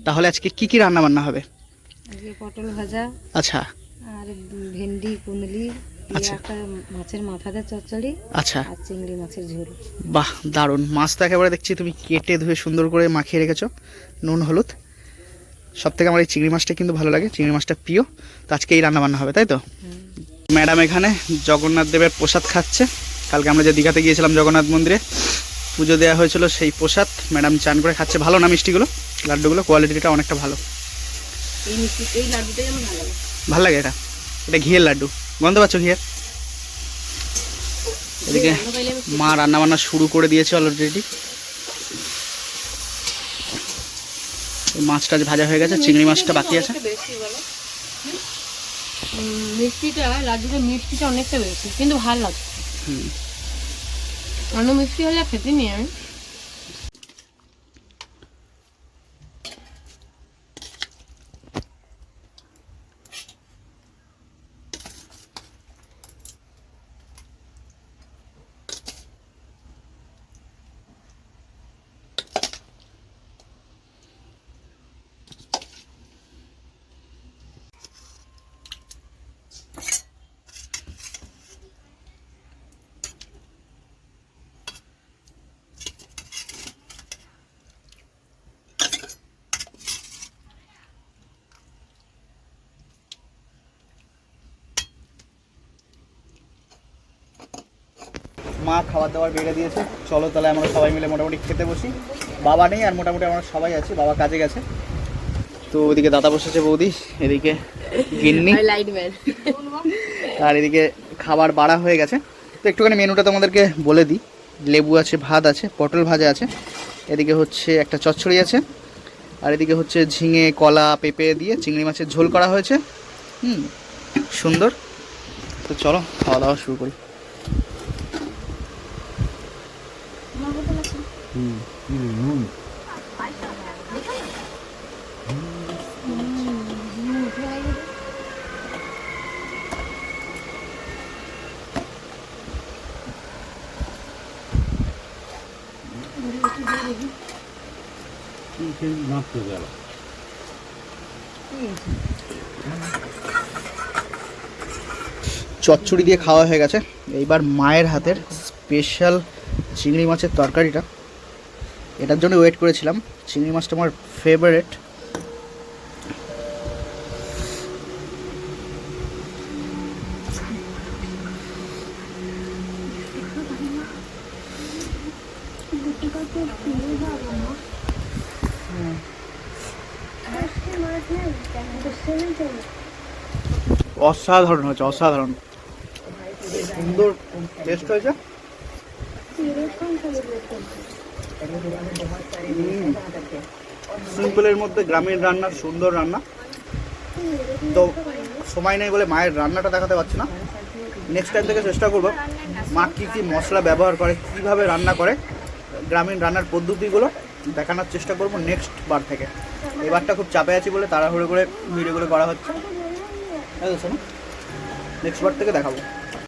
তাহলে আজকে কি কি রান্না বান্না হবে? আজকে পটল ভাজা, আচ্ছা আর ভেন্ডি কুন্দলি, আচ্ছা একটা মাছের মাথা দিয়ে চচ্চড়ি, আচ্ছা, আর চিংড়ি মাছের ঝোল। বাহ দারুণ। মাছ তো একেবারে দেখছি তুমি কেটে ধুয়ে সুন্দর করে মাখিয়ে রেখেছো নুন হলুদ। সব থেকে আমার এই চিংড়ি মাছটা কিন্তু ভালো লাগে, চিংড়ি মাছটা প্রিয়। তো আজকে এই রান্না বান্না হবে, তাই তো? ম্যাডাম এখানে জগন্নাথ দেবের প্রসাদ খাচ্ছে। কালকে আমরা যে দীঘাতে গিয়েছিলাম জগন্নাথ মন্দিরে পুজো দেওয়া হয়েছিল, সেই প্রসাদ ম্যাডাম চান করে খাচ্ছে। ভালো না মিষ্টিগুলো, লাড্ডুগুলো কোয়ালিটিটা অনেকটা ভালো। এই লাড্ডুটাই আমার ভালো লাগে। ভালো লাগে এটা, এটা ঘিয়ের লাড্ডু, গন্ধ পাচ্ছ ঘিয়ের? এদিকে মা রান্না বান্না শুরু করে দিয়েছে অলরেডি। মাছটা ভাজা হয়ে গেছে, চিংড়ি মাছটা বাকি আছে। মিষ্টিটা লাড্ডুটা মিষ্টিটা অনেকটা বেশি, কিন্তু ভালো লাগছে। অন্য মিষ্টি হলে খেতে নিই আমি। মা খাবার দাবার বেড়ে দিয়েছে, চলো তাহলে আমরা সবাই মিলে মোটামুটি খেতে বসি। বাবা নেই, আর মোটামুটি আমরা সবাই আছি, বাবা কাজে গেছে। তো ওদিকে দাদা বসেছে, বৌদি এদিকে গিন্নি, আর এদিকে খাবার বাড়া হয়ে গেছে। তো একটুখানি মেনুটা তোমাদেরকে বলে দিই। লেবু আছে, ভাত আছে, পটল ভাজা আছে, এদিকে হচ্ছে একটা চচ্চড়ি আছে, আর এদিকে হচ্ছে ঝিঙে কলা পেঁপে দিয়ে চিংড়ি মাছের ঝোল করা হয়েছে। সুন্দর। তো চলো খাওয়া দাওয়া শুরু করি। চচ্চড়ি দিয়ে খাওয়া হয়ে গেছে, এইবার মায়ের হাতের স্পেশাল চিংড়ি মাছের তরকারিটা, এটার জন্য ওয়েট করেছিলাম। চিংড়ি মাছটা আমার ফেভারিট। অসাধারণ হয়েছে, অসাধারণ সুন্দর টেস্ট হয়েছে। সিম্পলের মধ্যে গ্রামের রান্না, সুন্দর রান্না। তো সময় নেই বলে মায়ের রান্নাটা দেখাতে পারছি না। নেক্সট টাইম থেকে চেষ্টা করবো মা কী কী মশলা ব্যবহার করে, কীভাবে রান্না করে, গ্রামীণ রান্নার পদ্ধতিগুলো দেখানোর চেষ্টা করবো নেক্সট বার থেকে। এবারটা খুব চাপে আছি বলে তাড়াহুড়ো করে ভিডিওগুলো করা হচ্ছে, নেক্সট বার থেকে দেখাবো।